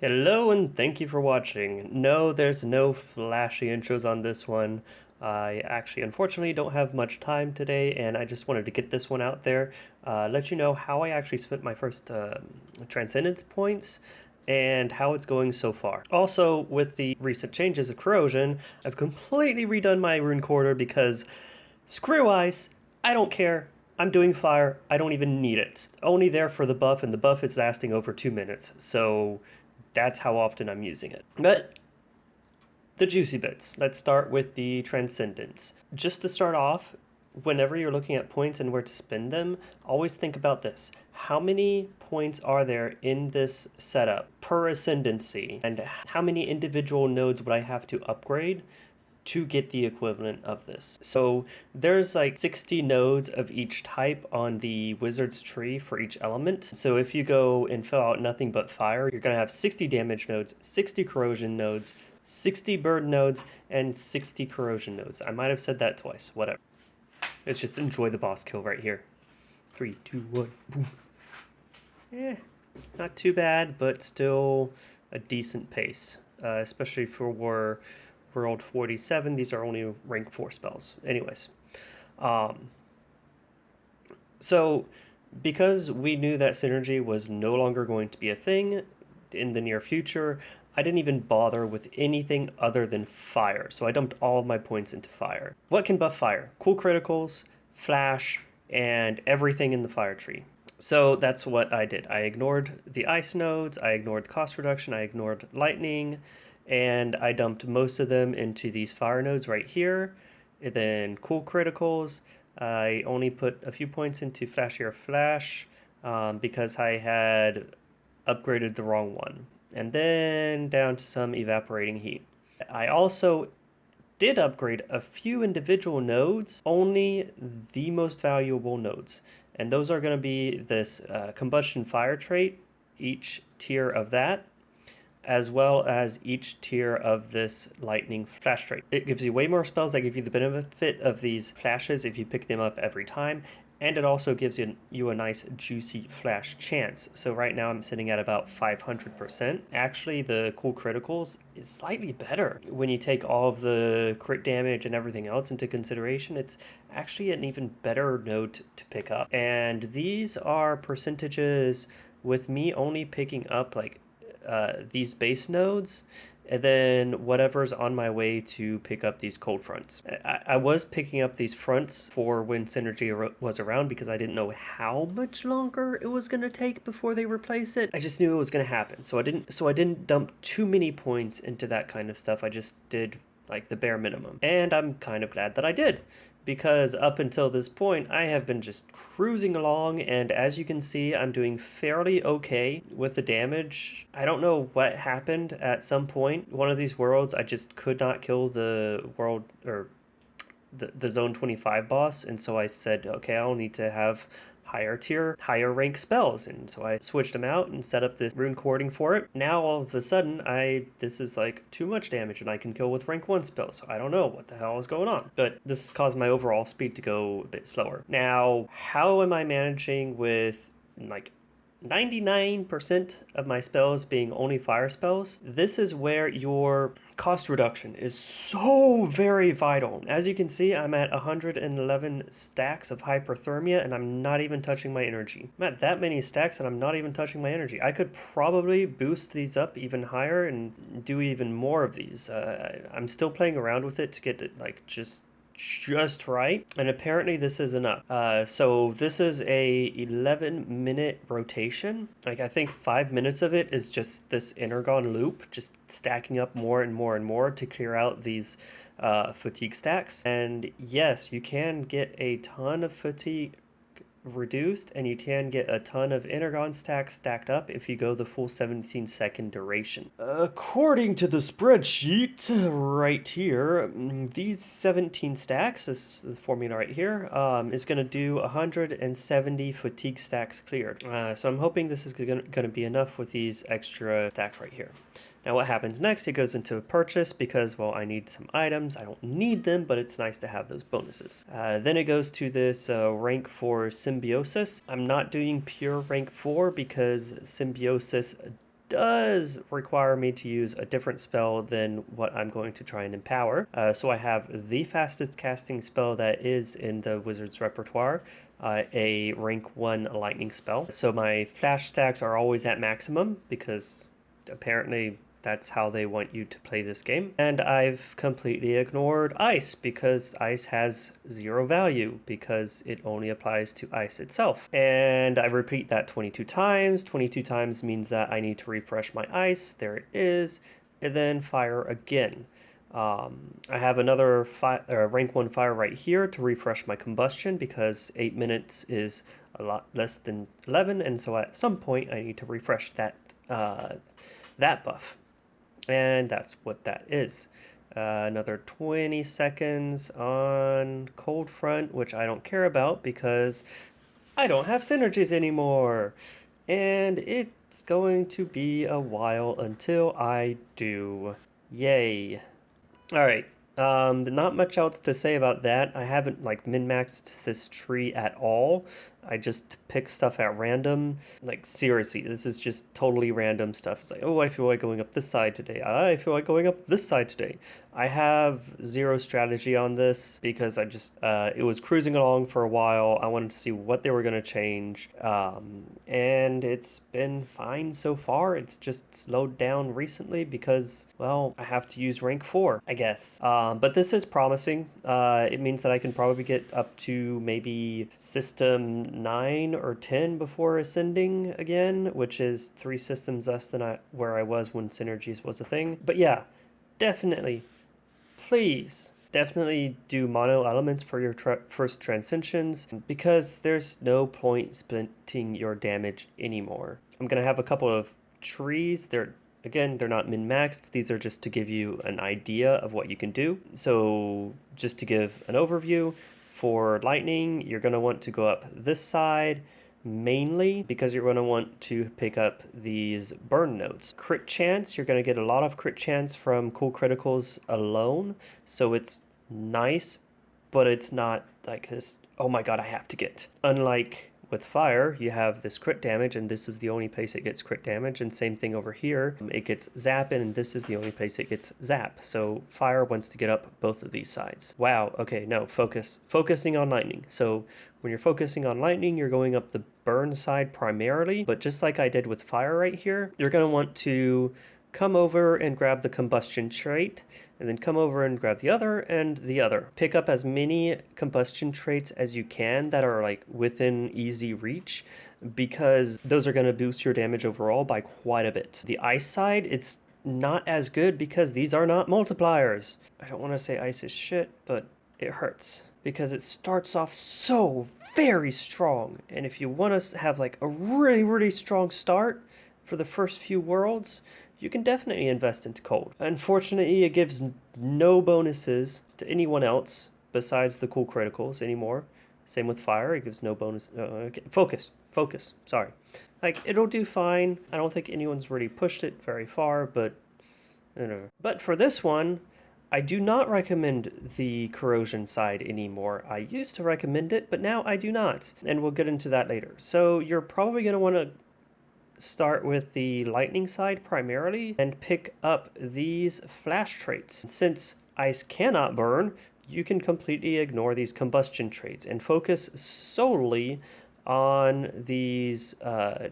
Hello and thank you for watching. No, there's no flashy intros on this one. I actually unfortunately don't have much time today and I just wanted to get this one out there, let you know how I actually spent my first Transcendance points and how it's going so far. Also, with the recent changes of corrosion, I've completely redone my rune quarter because screw ice, I don't care. I'm doing fire, I don't even need it. It's only there for the buff and the buff is lasting over 2 minutes, so that's how often I'm using it. But the juicy bits. Let's start with the Transcendance. Just to start off, whenever you're looking at points and where to spend them, always think about this. How many points are there in this setup per ascendancy? And how many individual nodes would I have to upgrade to get the equivalent of this? So there's like 60 nodes of each type on the wizard's tree for each element. So if you go and fill out nothing but fire, you're gonna have 60 damage nodes, 60 corrosion nodes, 60 burn nodes, and 60 corrosion nodes. I might have said that twice, whatever. Let's just enjoy the boss kill right here. 3, 2, 1, boom. Not too bad, but still a decent pace, especially for World 47, these are only rank 4 spells. Anyways, so because we knew that synergy was no longer going to be a thing in the near future, I didn't even bother with anything other than fire. So I dumped all of my points into fire. What can buff fire? Cool criticals, flash, and everything in the fire tree. So that's what I did. I ignored the ice nodes, I ignored cost reduction, I ignored lightning, and I dumped most of them into these fire nodes right here. And then cool criticals, I only put a few points into flashier flash because I had upgraded the wrong one. And then down to some evaporating heat. I also did upgrade a few individual nodes, only the most valuable nodes. And those are going to be this combustion fire trait, each tier of that, as well as each tier of this lightning flash trait. It gives you way more spells that give you the benefit of these flashes if you pick them up every time, and it also gives you a nice juicy flash chance. So right now I'm sitting at about 500%. Actually, the cool criticals is slightly better. When you take all of the crit damage and everything else into consideration, it's actually an even better node to pick up. And these are percentages with me only picking up like these base nodes, and then whatever's on my way to pick up these cold fronts. I was picking up these fronts for when Synergy was around because I didn't know how much longer it was going to take before they replace it. I just knew it was going to happen. So I didn't dump too many points into that kind of stuff. I just did like the bare minimum. And I'm kind of glad that I did, because up until this point, I have been just cruising along, and as you can see, I'm doing fairly okay with the damage. I don't know what happened at some point. One of these worlds, I just could not kill the world, or the Zone 25 boss, and so I said, okay, I'll need to have higher tier, higher rank spells, and so I switched them out and set up this rune cording for it. Now all of a sudden this is like too much damage and I can kill with rank 1 spells, so I don't know what the hell is going on, but this has caused my overall speed to go a bit slower. Now how am I managing with like 99% of my spells being only fire spells? This is where your cost reduction is so very vital. As you can see, I'm at 111 stacks of hyperthermia and I'm not even touching my energy. I'm at that many stacks and I'm not even touching my energy. I could probably boost these up even higher and do even more of these. I'm still playing around with it to get it like just right, and apparently this is enough. So this is a 11-minute rotation. Like I think 5 minutes of it is just this energon loop, just stacking up more and more and more to clear out these fatigue stacks. And yes, you can get a ton of fatigue reduced, and you can get a ton of energon stacks stacked up if you go the full 17-second duration. According to the spreadsheet right here, these 17 stacks, this is the formula right here, is going to do 170 fatigue stacks cleared. So I'm hoping this is going to be enough with these extra stacks right here. Now what happens next, it goes into a purchase because, well, I need some items. I don't need them, but it's nice to have those bonuses. Then it goes to this rank 4 symbiosis. I'm not doing pure rank 4 because symbiosis does require me to use a different spell than what I'm going to try and empower. So I have the fastest casting spell that is in the wizard's repertoire, a rank 1 lightning spell. So my flash stacks are always at maximum because apparently that's how they want you to play this game. And I've completely ignored ice because ice has 0 value because it only applies to ice itself. And I repeat that 22 times. 22 times means that I need to refresh my ice. There it is. And then fire again. I have another rank 1 fire right here to refresh my combustion because 8 minutes is a lot less than 11. And so at some point I need to refresh that buff. And that's what that is. Another 20 seconds on Cold Front, which I don't care about because I don't have synergies anymore. And it's going to be a while until I do. Yay. Alright, not much else to say about that. I haven't min-maxed this tree at all. I just pick stuff at random. Like seriously, this is just totally random stuff. It's like, oh, I feel like going up this side today. I feel like going up this side today. I have 0 strategy on this because I just, it was cruising along for a while. I wanted to see what they were going to change. And it's been fine so far. It's just slowed down recently because, well, I have to use rank 4, I guess. But this is promising. It means that I can probably get up to maybe system 9 or 10 before ascending again, which is 3 systems less than where I was when synergies was a thing. But yeah, definitely, please, definitely do mono elements for your first Transcensions because there's no point splitting your damage anymore. I'm gonna have a couple of trees. They're not min-maxed. These are just to give you an idea of what you can do. So just to give an overview, for lightning, you're going to want to go up this side mainly because you're going to want to pick up these burn notes. Crit chance, you're going to get a lot of crit chance from cool criticals alone. So it's nice, but it's not like this, oh my god, I have to get. Unlike with fire, you have this crit damage, and this is the only place it gets crit damage, and same thing over here. It gets zap, and this is the only place it gets zap. So fire wants to get up both of these sides. Wow, okay, no, focusing on lightning. So when you're focusing on lightning, you're going up the burn side primarily, but just like I did with fire right here, you're going to want to come over and grab the combustion trait, and then come over and grab the other and the other. Pick up as many combustion traits as you can that are like within easy reach, because those are going to boost your damage overall by quite a bit. The ice side, it's not as good because these are not multipliers. I don't want to say ice is shit, but it hurts because it starts off so very strong. And if you want to have like a really, really strong start for the first few worlds, you can definitely invest into cold. Unfortunately, it gives no bonuses to anyone else besides the cool criticals anymore. Same with fire, it gives no bonus. Okay. Focus, sorry. Like, it'll do fine. I don't think anyone's really pushed it very far, but whatever. But for this one, I do not recommend the corrosion side anymore. I used to recommend it, but now I do not. And we'll get into that later. So you're probably going to want to start with the lightning side primarily and pick up these flash traits. Since ice cannot burn, you can completely ignore these combustion traits and focus solely on these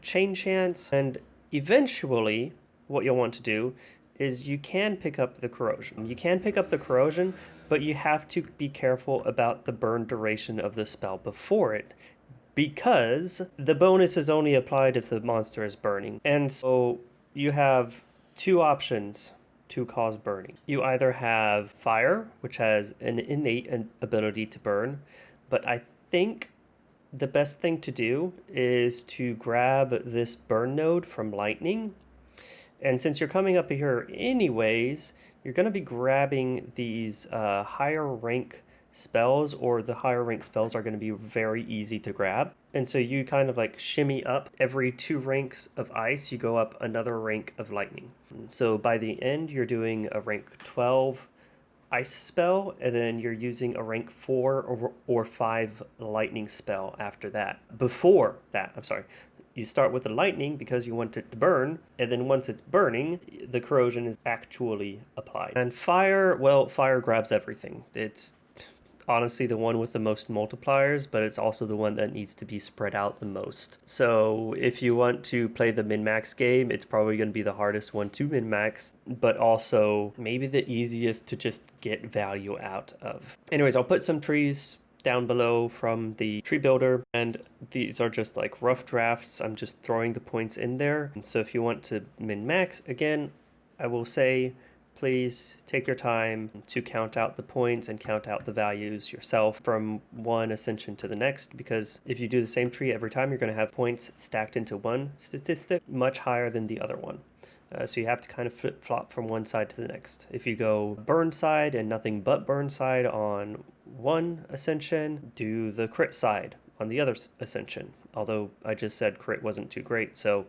chain chants. And eventually what you'll want to do is you can pick up the corrosion. You can pick up the corrosion, but you have to be careful about the burn duration of the spell before it, because the bonus is only applied if the monster is burning. And so you have 2 options to cause burning. You either have fire, which has an innate ability to burn, but I think the best thing to do is to grab this burn node from lightning. And since you're coming up here anyways, you're going to be grabbing these higher rank spells, or the higher rank spells are going to be very easy to grab. And so you kind of like shimmy up. Every 2 ranks of ice, you go up another rank of lightning. So by the end, you're doing a rank 12 ice spell, and then you're using a rank 4 or 5 lightning spell after that. Before that, I'm sorry. you start with the lightning because you want it to burn, and then once it's burning, the corrosion is actually applied. And fire, well, fire grabs everything. It's honestly the one with the most multipliers, but it's also the one that needs to be spread out the most. So if you want to play the min-max game, it's probably going to be the hardest one to min-max, but also maybe the easiest to just get value out of. Anyways, I'll put some trees down below from the tree builder, and these are just like rough drafts. I'm just throwing the points in there. And so if you want to min-max, again, I will say please take your time to count out the points and count out the values yourself from one ascension to the next, because if you do the same tree every time, you're going to have points stacked into one statistic much higher than the other one. So you have to kind of flip-flop from one side to the next. If you go burn side and nothing but burn side on one ascension, do the crit side on the other ascension. Although I just said crit wasn't too great, so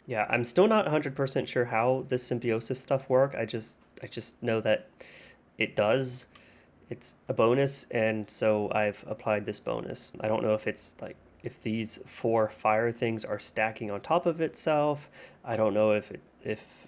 yeah, I'm still not 100% sure how this symbiosis stuff work. I just know that it does. It's a bonus, and so I've applied this bonus. I don't know if it's like if these 4 fire things are stacking on top of itself. I don't know if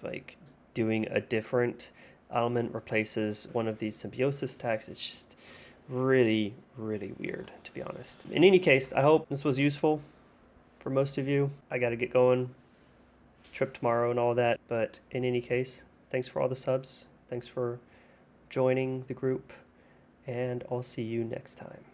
like doing a different element replaces one of these symbiosis stacks. It's just really, really weird, to be honest. In any case, I hope this was useful for most of you. I got to get going, trip tomorrow and all that. But in any case, thanks for all the subs. Thanks for joining the group, and I'll see you next time.